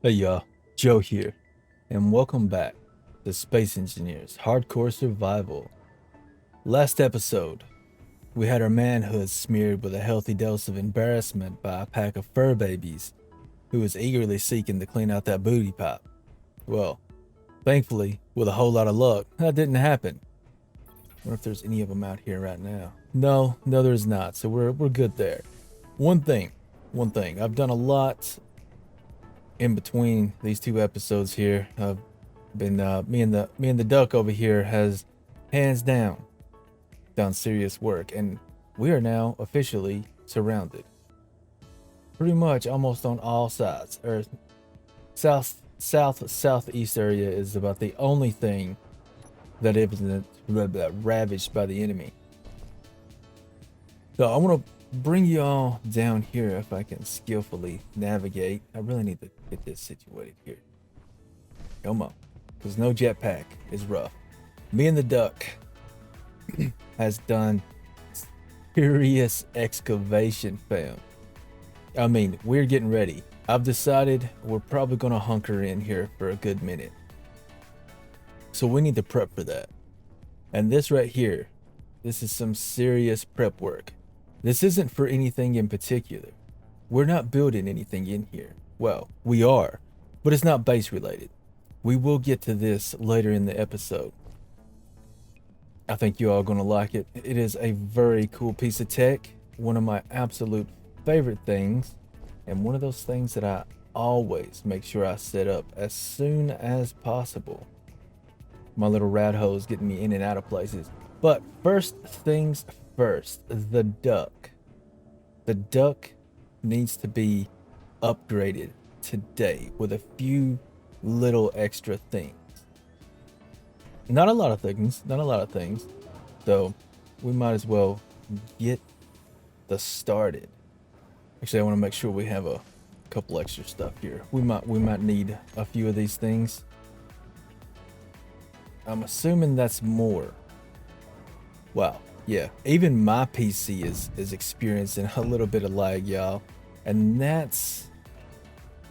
Hey y'all, Joe here, and welcome back to Space Engineers Hardcore Survival. Last episode, we had our manhood smeared with a healthy dose of embarrassment by a pack of fur babies who was eagerly seeking to clean out that booty pop. Well, thankfully, with a whole lot of luck, that didn't happen. Wonder if there's any of them out here right now. No, there's not, so we're good there. One thing, I've done a lot in between these two episodes here. I've been me and the duck over here has hands down done serious work, and we are now officially surrounded pretty much almost on all sides. Or southeast area is about the only thing that isn't ravaged by the enemy. So I want to bring you all down here if I can skillfully navigate. I really need to get this situated here. Come on, because no jetpack is rough. Me and the duck has done serious excavation, fam. I mean, we're getting ready. I've decided we're probably gonna hunker in here for a good minute. So we need to prep for that. And this right here, this is some serious prep work. This isn't for anything in particular. We're not building anything in here. Well, we are, but it's not base related. We will get to this later in the episode. I think you all are gonna like it. It is a very cool piece of tech. One of my absolute favorite things, and one of those things that I always make sure I set up as soon as possible. My little rat hose getting me in and out of places. But first things first, the duck. The duck needs to be upgraded today with a few little extra things. Not a lot of things. So we might as well get the started. Actually, I want to make sure we have a couple extra stuff here. We might need a few of these things. I'm assuming that's more. Wow. Yeah. Even my PC is experiencing a little bit of lag, y'all. And that's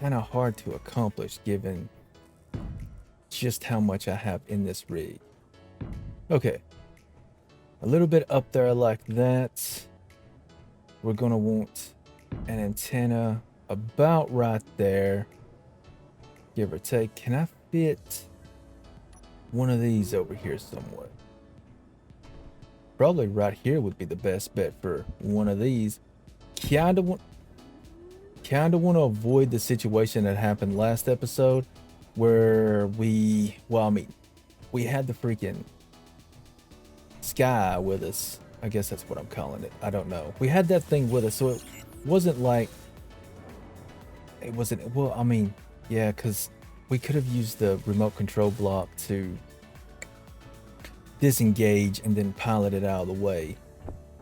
kind of hard to accomplish given just how much I have in this rig. Okay. A little bit up there like that. We're gonna want an antenna about right there, give or take. Can I fit one of these over here somewhere? Probably right here would be the best bet for one of these. Kinda want to avoid the situation that happened last episode where we had the freaking sky with us. I guess that's what I'm calling it. I don't know. We had that thing with us, so it wasn't like it wasn't. Well, I mean, yeah, because we could have used the remote control block to disengage and then pilot it out of the way.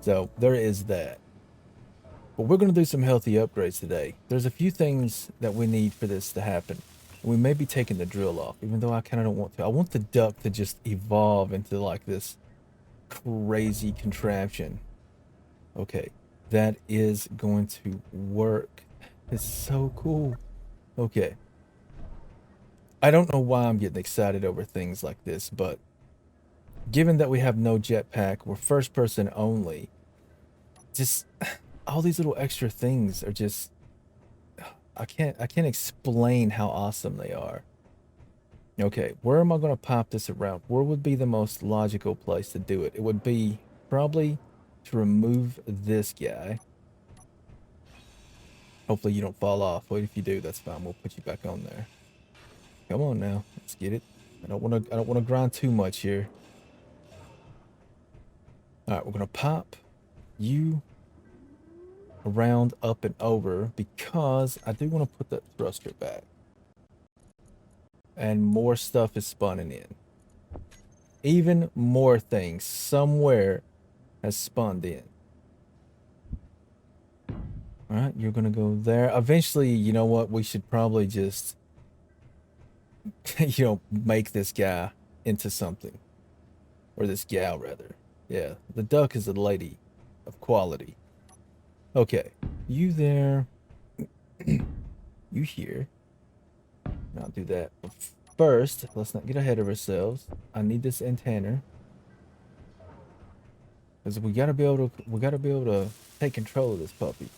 So there is that. But we're going to do some healthy upgrades today. There's a few things that we need for this to happen. We may be taking the drill off, even though I kind of don't want to. I want the duck to just evolve into like this crazy contraption. Okay, that is going to work. It's so cool. Okay. I don't know why I'm getting excited over things like this, but given that we have no jetpack, we're first person only. Just all these little extra things are just I can't explain how awesome they are. Okay, where am I going to pop this around? Where would be the most logical place to do it? It would be probably to remove this guy. Hopefully you don't fall off. But if you do, that's fine. We'll put you back on there. Come on now. Let's get it. I don't want to grind too much here. All right, we're going to pop you around, up and over, because I do want to put that thruster back. And more stuff is spawning in. Even more things somewhere has spawned in. All right, you're gonna go there. Eventually, you know what? We should probably just, make this guy into something. Or this gal, rather. Yeah, the duck is a lady of quality. Okay, you there. You here. not do that. But first, let's not get ahead of ourselves. I need this antenna. Because we gotta be able to take control of this puppy.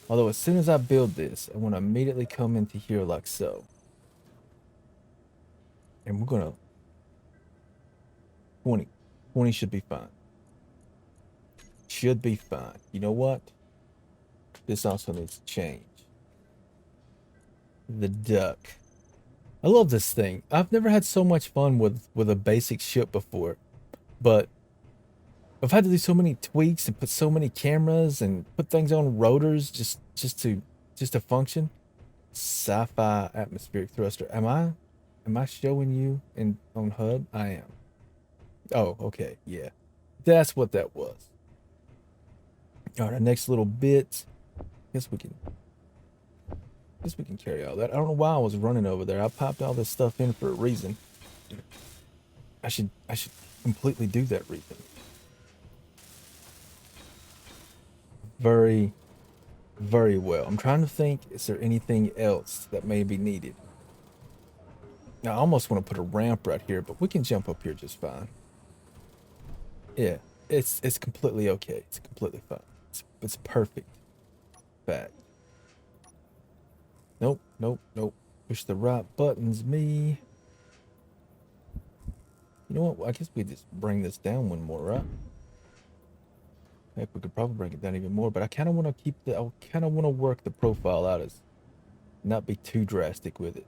Although as soon as I build this, I want to immediately come into here like so. And we're gonna 20. 20 should be fine. Should be fine. You know what? This also needs to change. The duck. I love this thing. I've never had so much fun with a basic ship before, but I've had to do so many tweaks and put so many cameras and put things on rotors just to function. Sci-fi atmospheric thruster. Am I showing you in on HUD? I am. Oh, okay, yeah. That's what that was. All right, our next little bit. Guess we can carry all that. I don't know why I was running over there. I popped all this stuff in for a reason. I should completely do that reason. Very, very well. I'm trying to think, is there anything else that may be needed? Now, I almost want to put a ramp right here, but we can jump up here just fine. Yeah, it's completely okay. It's completely fine. It's perfect. Fact. Nope, nope, nope. Push the right buttons, me. You know what? I guess we just bring this down one more, right? Heck, we could probably bring it down even more, but I kind of want to I kind of want to work the profile out as not be too drastic with it.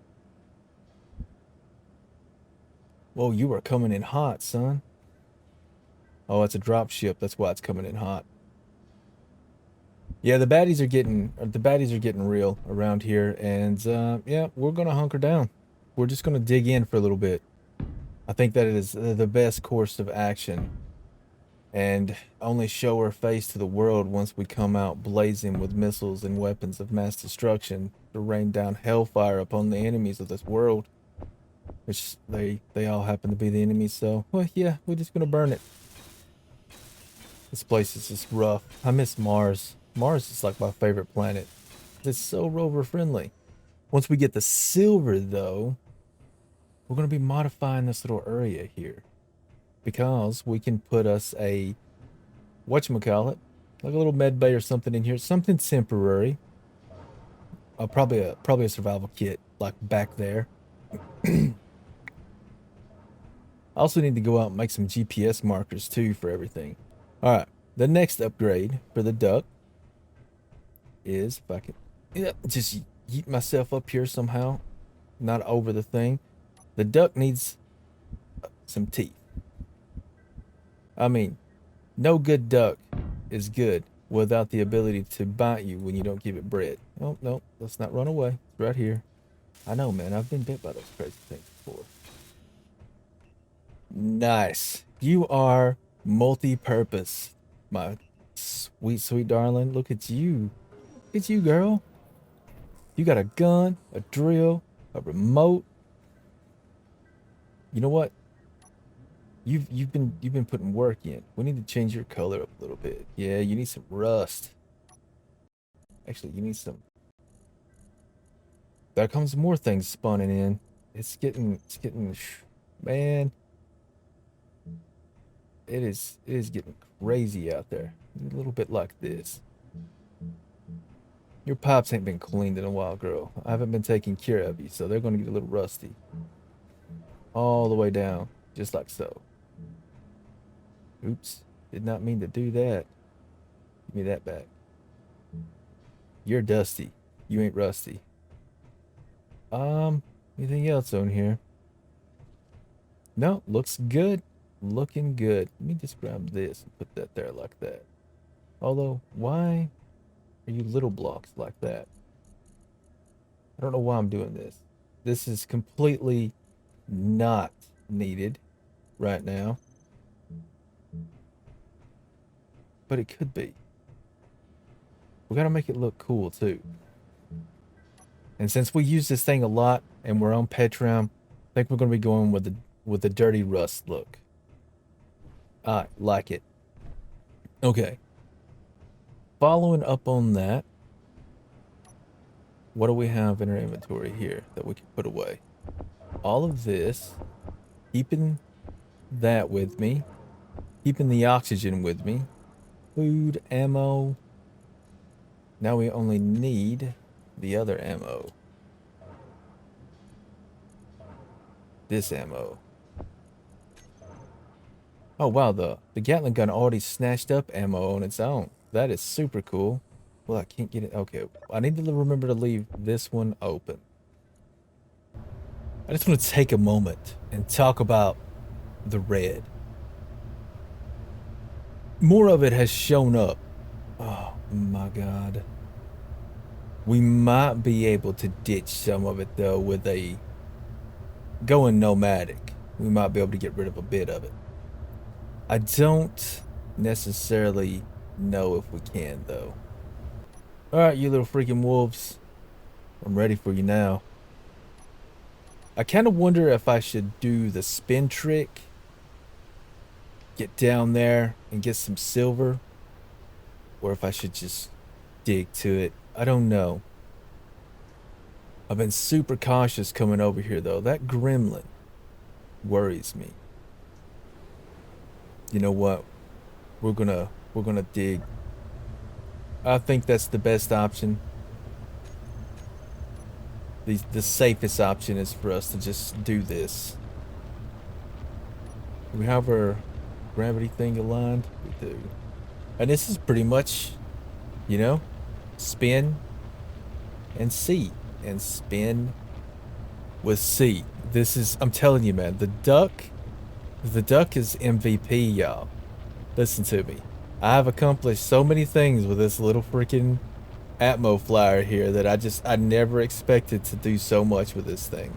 Whoa, you are coming in hot, son. Oh, it's a drop ship. That's why it's coming in hot. Yeah, the baddies are getting real around here, and yeah, we're gonna hunker down. We're just gonna dig in for a little bit. I think that it is the best course of action, and only show our face to the world once we come out blazing with missiles and weapons of mass destruction to rain down hellfire upon the enemies of this world. Which they all happen to be the enemies, so well, yeah, we're just gonna burn it. This place is just rough. I miss Mars. Mars is like my favorite planet. It's so rover friendly. Once we get the silver though, we're going to be modifying this little area here. Because we can put us a, whatchamacallit, like a little med bay or something in here. Something temporary. Probably a survival kit, like back there. I also need to go out and make some GPS markers too for everything. Alright, the next upgrade for the duck is, if I can just yeet myself up here somehow, not over the thing. The duck needs some teeth. I mean, no good duck is good without the ability to bite you when you don't give it bread. Oh, no, let's not run away. It's right here. I know, man. I've been bit by those crazy things before. Nice. You are multi-purpose, my sweet, sweet darling. Look at you. Look at you, girl. You got a gun, a drill, a remote. You know what? You've been putting work in. We need to change your color up a little bit. Yeah, you need some rust. Actually, you need some. There comes more things spawning in. It's getting, man. It is getting crazy out there. A little bit like this. Your pipes ain't been cleaned in a while, girl. I haven't been taking care of you, so they're gonna get a little rusty. All the way down, just like so. Oops, did not mean to do that. Give me that back. You're dusty. You ain't rusty. Anything else on here? No, looks good. Looking good. Let me just grab this and put that there like that. Although, why are you little blocks like that? I don't know why I'm doing this. This is completely not needed right now. But it could be. We gotta make it look cool too. And since we use this thing a lot and we're on Petram, I think we're gonna be going with the dirty rust look. I like it. Okay. Following up on that, what do we have in our inventory here that we can put away? all of this, keeping that with me, keeping the oxygen with me, food, ammo. Now we only need the other ammo. This ammo. Oh wow, the Gatling gun already snatched up ammo on its own. That is super cool. Well, I can't get it. Okay, I need to remember to leave this one open. I just want to take a moment and talk about the red. More of it has shown up. Oh my god. We might be able to ditch some of it though with a going nomadic. We might be able to get rid of a bit of it. I don't necessarily know if we can though. Alright, you little freaking wolves. I'm ready for you now. I kind of wonder if I should do the spin trick. Get down there and get some silver. Or if I should just dig to it. I don't know. I've been super cautious coming over here though. That gremlin worries me. You know what? We're gonna dig. I think that's the best option. The safest option is for us to just do this. Do we have our gravity thing aligned? We do. And this is pretty much, you know, spin and C. And spin with C. This is, I'm telling you, man, the duck is MVP, y'all. Listen to me. I have accomplished so many things with this little freaking Atmo flyer here that I never expected to do so much with this thing.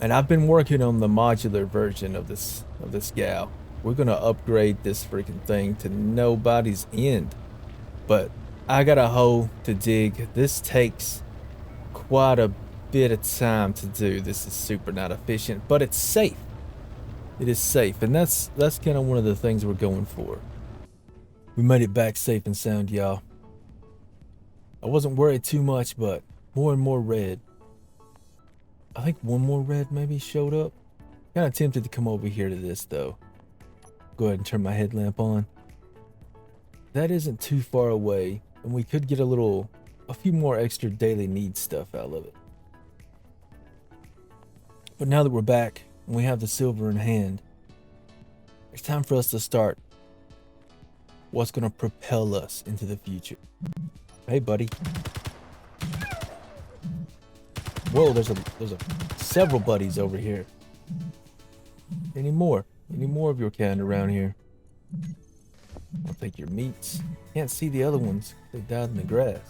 And I've been working on the modular version of this gal. We're gonna upgrade this freaking thing to nobody's end. But I got a hole to dig. This takes quite a bit of time to do. This is super not efficient, but it's safe. It is safe, and that's kind of one of the things we're going for. We made it back safe and sound, y'all. I wasn't worried too much, but more and more red. I think one more red maybe showed up. Kind of tempted to come over here to this though. Go ahead and turn my headlamp on. That isn't too far away, and we could get a few more extra daily need stuff out of it. But now that we're back and we have the silver in hand, it's time for us to start what's going to propel us into the future. Hey, buddy. Whoa, there's several buddies over here. Any more of your kind around here? I'll take your meats. Can't see the other ones. They died in the grass.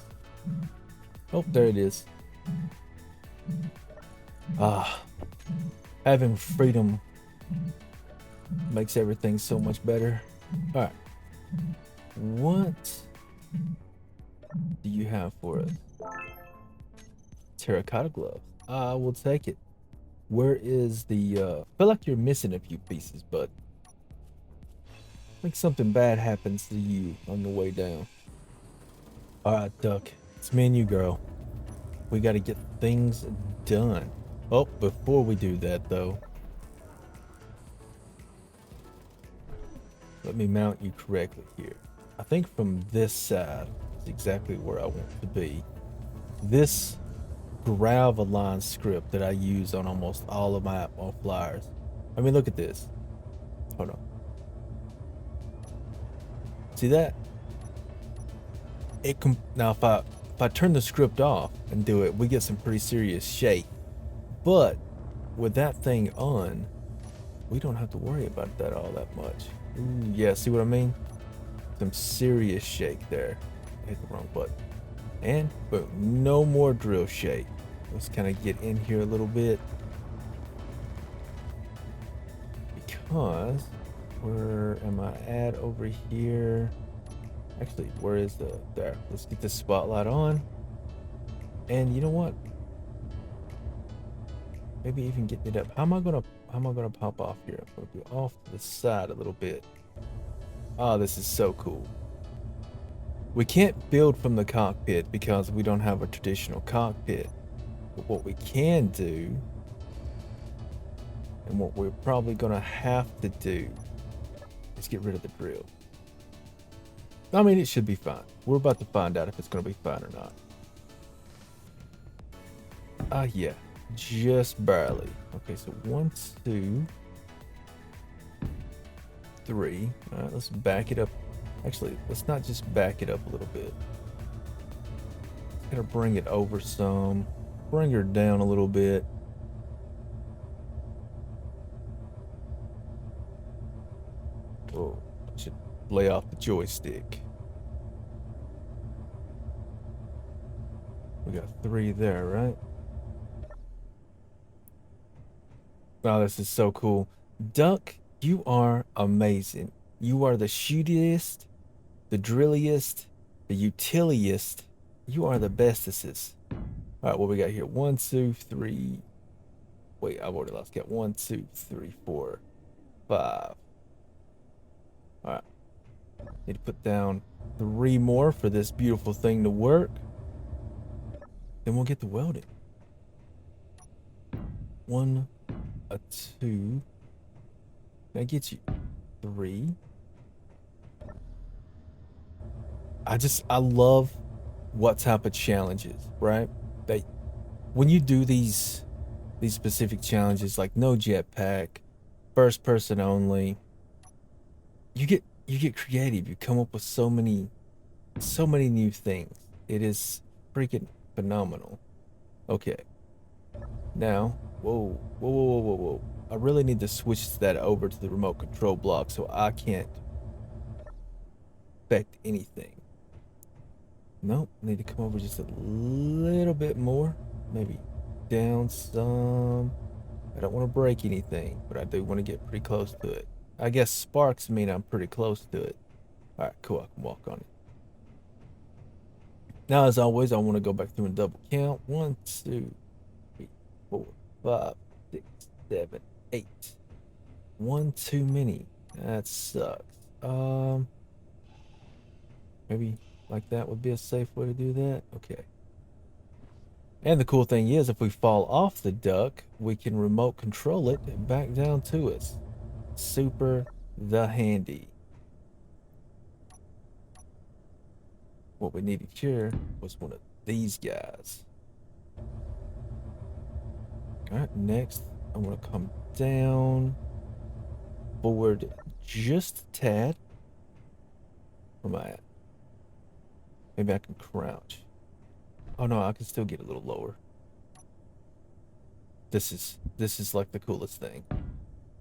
Oh, there it is. Ah, having freedom makes everything so much better. All right. What do you have for us? Terracotta gloves. I will take it. Where is the I feel like you're missing a few pieces, but I think something bad happens to you on the way down. Alright, Duck. It's me and you, girl. We gotta get things done. Oh, before we do that though, let me mount you correctly here. I think from this side is exactly where I want to be. This Grav-Align script that I use on almost all of my Atmo flyers. I mean, look at this. Hold on. See that? Now if I turn the script off and do it, we get some pretty serious shake. But with that thing on, we don't have to worry about that all that much. Ooh, yeah, see what I mean? Some serious shake there. I hit the wrong button. And boom, no more drill shake. Let's kind of get in here a little bit. Because, where am I at over here? Actually, where is there? Let's get this spotlight on. And you know what? Maybe even get it up. How am I gonna pop off here? I'm gonna be off to the side a little bit. Oh, this is so cool. We can't build from the cockpit because we don't have a traditional cockpit. But what we can do, and what we're probably gonna have to do, is get rid of the drill. I mean, it should be fine. We're about to find out if it's gonna be fine or not. Yeah, just barely. Okay, so 1, 2, 3. All right, let's back it up. Actually, let's not just back it up a little bit. Gotta bring it over some. Bring her down a little bit. Oh, I should lay off the joystick. We got 3 there, right? Wow, this is so cool. Duck, you are amazing. You are the shootiest, the drilliest, the utiliest. You are the bestest. All right, what we got here? 1, 2, 3. Wait, I've already lost count. 1, 2, 3, 4, 5. All right. Need to put down 3 more for this beautiful thing to work. Then we'll get the welding. 1, a 2. Can I get you 3? I love what type of challenges, right? That when you do these specific challenges like no jetpack, first person only, you get creative. You come up with so many new things. It is freaking phenomenal. Okay. Now, whoa. I really need to switch that over to the remote control block so I can't affect anything. Nope, need to come over just a little bit more. Maybe down some. I don't want to break anything, but I do want to get pretty close to it. I guess sparks mean I'm pretty close to it. All right, cool. I can walk on it. Now, as always, I want to go back through and double count. 1, 2, 3, 4, 5, 6, 7, 8. 1 too many. That sucks. Maybe like that would be a safe way to do that. Okay. And the cool thing is, if we fall off the duck, we can remote control it back down to us. Super the handy. What we needed here was one of these guys. All right, next, I want to come down, forward just a tad. Where am I at? Maybe I can crouch. Oh no, I can still get a little lower. This is like the coolest thing.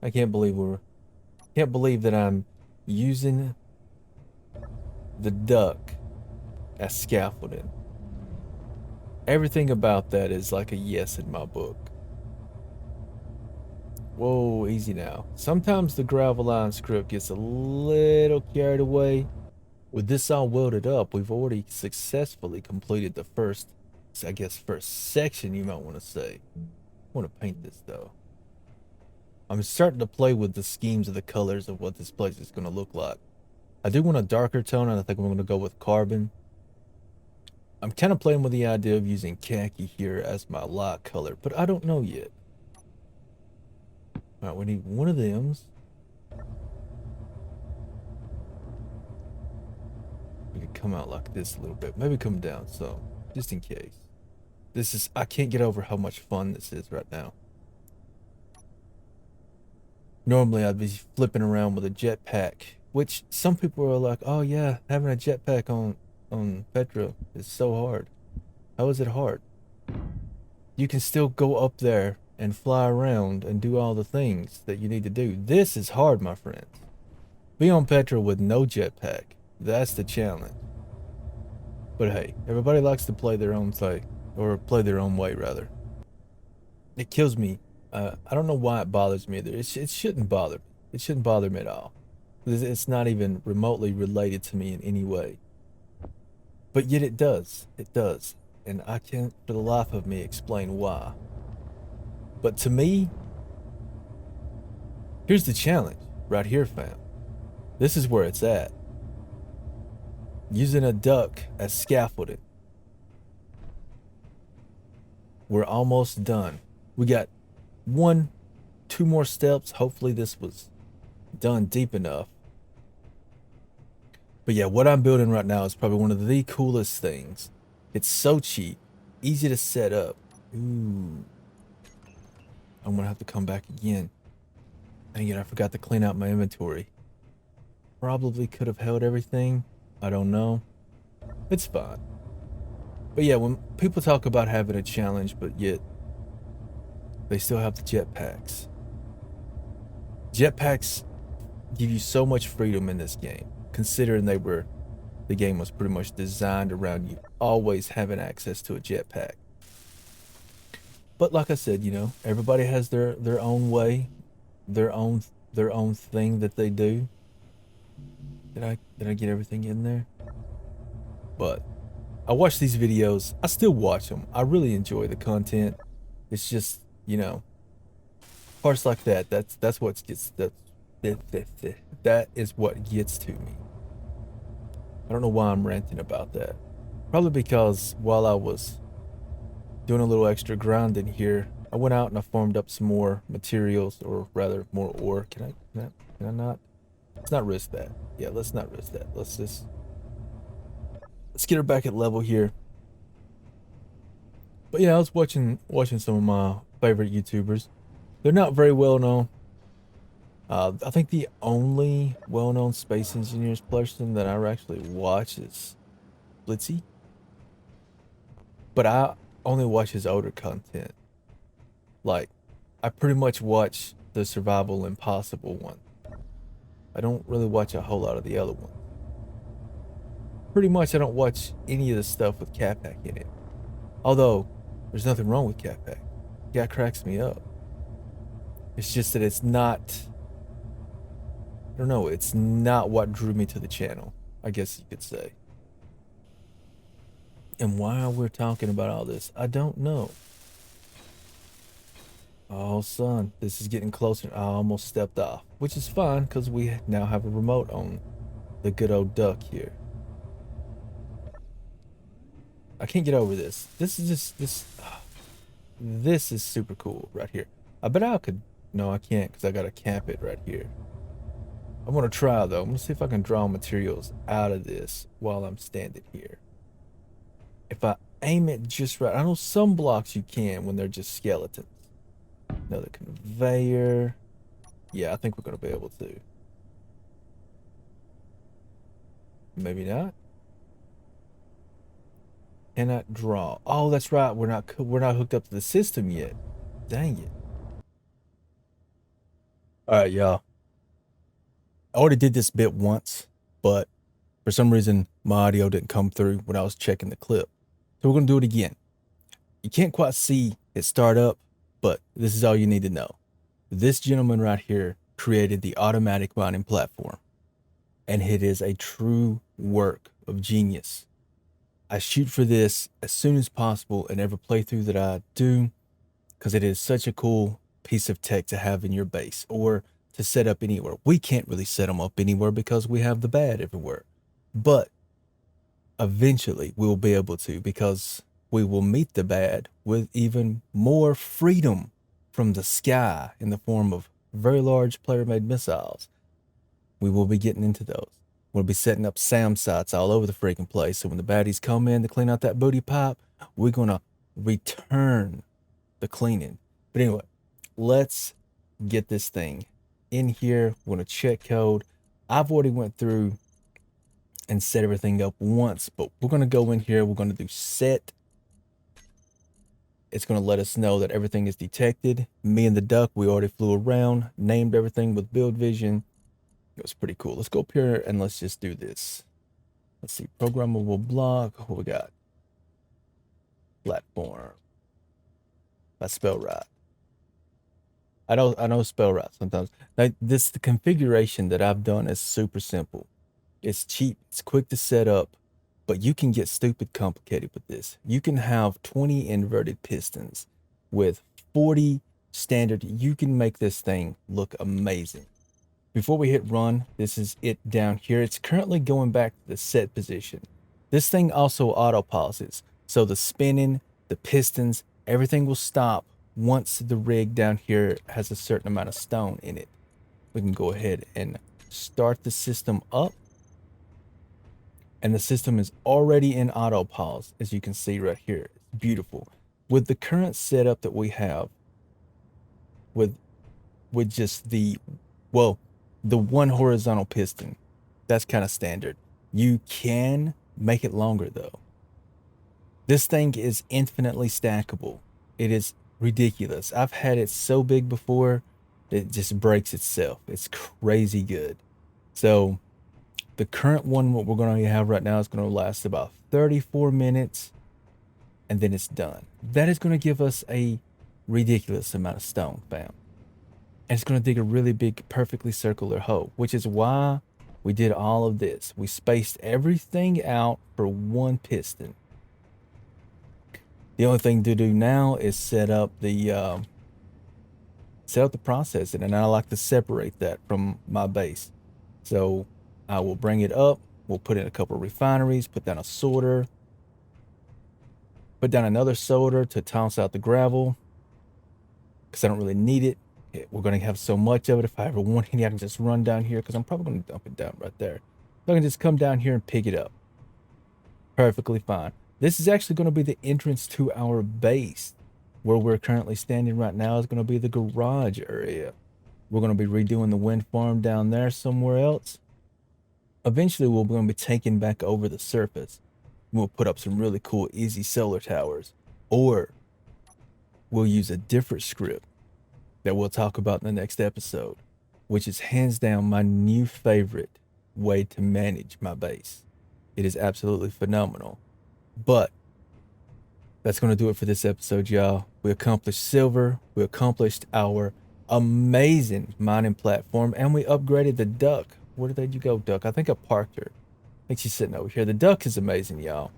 I can't believe that I'm using the duck as scaffolding. Everything about that is like a yes in my book. Whoa, easy now. Sometimes the gravel line script gets a little carried away. With this all welded up, we've already successfully completed the first section, you might want to say. I want to paint this though. I'm starting to play with the schemes of the colors of what this place is going to look like. I do want a darker tone, and I think I'm going to go with carbon. I'm kind of playing with the idea of using khaki here as my light color, but I don't know yet. All right, we need one of them. We could come out like this a little bit. Maybe come down some, just in case. I can't get over how much fun this is right now. Normally I'd be flipping around with a jetpack, which some people are like, oh yeah, having a jetpack on Petra is so hard. How is it hard? You can still go up there and fly around and do all the things that you need to do. This is hard, my friends. Be on Petra with no jetpack. That's the challenge. But hey, everybody likes to play their own thing, or play their own way, rather. It kills me. I don't know why it bothers me. It shouldn't bother me. It shouldn't bother me at all. It's not even remotely related to me in any way. But yet it does. It does. And I can't, for the life of me, explain why. But to me, here's the challenge right here, fam. This is where it's at. Using a duck as scaffolding. we're almost done. We got two more steps. Hopefully this was done deep enough. But yeah, what I'm building right now is probably one of the coolest things. It's so cheap, easy to set up. Ooh. I'm gonna have to come back again. Dang it, I forgot to clean out my inventory. Probably could have held everything. I don't know. It's fine. But yeah, when people talk about having a challenge, but yet they still have the jetpacks. Jetpacks give you so much freedom in this game, considering the game was pretty much designed around you always having access to a jetpack. But like I said, everybody has their own way, their own thing that they do. Did I get everything in there? But I watch these videos. I still watch them. I really enjoy the content. It's just, parts like that. That's what gets that is what gets to me. I don't know why I'm ranting about that. Probably because while I was doing a little extra grinding here, I went out and I farmed up some more materials, or rather more ore. Can I not? Let's not risk that. Yeah, let's not risk that. Let's get her back at level here. But yeah, I was watching some of my favorite YouTubers. They're not very well known. I think the only well-known space engineers person that I actually watch is Blitzy. But I only watch his older content. Like, I pretty much watch the Survival Impossible one. I don't really watch a whole lot of the other ones. Pretty much I don't watch any of the stuff with Jetpack in it. Although, there's nothing wrong with Jetpack. Yeah, it cracks me up. It's just that it's not... I don't know, it's not what drew me to the channel, I guess you could say. And why we're talking about all this, I don't know. Oh, son, this is getting closer. I almost stepped off, which is fine because we now have a remote on the good old duck here. I can't get over this. This is super cool right here. I bet I could. No, I can't because I gotta camp it right here. I'm gonna try though. I'm gonna see if I can draw materials out of this while I'm standing here. If I aim it just right, I know some blocks you can when they're just skeletons. Another conveyor. Yeah, I think we're gonna be able to. Maybe not. Cannot draw. Oh, that's right. We're not hooked up to the system yet. Dang it. All right, y'all. I already did this bit once, but for some reason my audio didn't come through when I was checking the clip. So we're gonna do it again. You can't quite see it start up, but this is all you need to know. This gentleman right here created the automatic mining platform, and it is a true work of genius. I shoot for this as soon as possible in every playthrough that I do, because it is such a cool piece of tech to have in your base or to set up anywhere. We can't really set them up anywhere because we have the bad everywhere, but eventually we will be able to, because we will meet the bad with even more freedom from the sky in the form of very large player-made missiles. We will be getting into those. We'll be setting up SAM sites all over the freaking place. So when the baddies come in to clean out that booty pipe, we're going to return the cleaning. But anyway, let's get this thing in here. We're going to check code. I've already went through and set everything up once, but we're going to go in here. We're going to do set. It's going to let us know that everything is detected. Me and the duck, we already flew around, named everything with build vision. It was pretty cool. Let's go up here and let's just do this. Let's see, programmable block. What we got? Platform. I spell right. I know spell right sometimes. Now, the configuration that I've done is super simple. It's cheap. It's quick to set up, but you can get stupid complicated with this. You can have 20 inverted pistons with 40 standard. You can make this thing look amazing. Before we hit run, this is it down here. It's currently going back to the set position. This thing also auto pauses. So the spinning, the pistons, Everything will stop once the rig down here has a certain amount of stone in it. We can go ahead and start the system up. And the system is already in auto pause, as you can see right here. It's beautiful. With the current setup that we have, with just well, the one horizontal piston, that's kind of standard. You can make it longer though. This thing is infinitely stackable. It is ridiculous. I've had it so big before, it just breaks itself. It's crazy good. So the current one, what we're going to have right now, is going to last about 34 minutes, and then it's done. That is going to give us a ridiculous amount of stone, fam. And it's going to dig a really big, perfectly circular hole, which is why we did all of this. We spaced everything out for one piston. The only thing to do now is set up the processing, and I like to separate that from my base. So I will bring it up. We'll put in a couple of refineries, put down a sorter, put down another sorter to toss out the gravel because I don't really need it. We're going to have so much of it. If I ever want any, I can just run down here because I'm probably going to dump it down right there. So I can just come down here and pick it up. Perfectly fine. This is actually going to be the entrance to our base. Where we're currently standing right now is going to be the garage area. We're going to be redoing the wind farm down there somewhere else. Eventually, we're going to be taking back over the surface. We'll put up some really cool, easy solar towers. Or we'll use a different script that we'll talk about in the next episode, which is hands down my new favorite way to manage my base. It is absolutely phenomenal. But that's going to do it for this episode, y'all. We accomplished silver. We accomplished our amazing mining platform, and we upgraded the duck. Where did you go, duck? I think I parked her. I think she's sitting over here. The duck is amazing, y'all.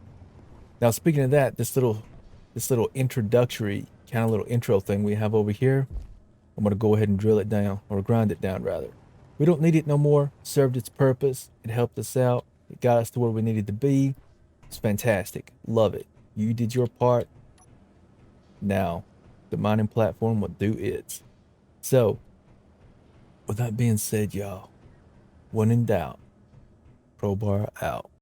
Now, speaking of that, this little introductory kind of little intro thing we have over here, I'm going to go ahead and drill it down, or grind it down rather. We don't need it no more. Served its purpose. It helped us out. It got us to where we needed to be. It's fantastic. Love it. You did your part. Now, the mining platform will do its. So, with that being said, y'all, when in doubt, crowbar out.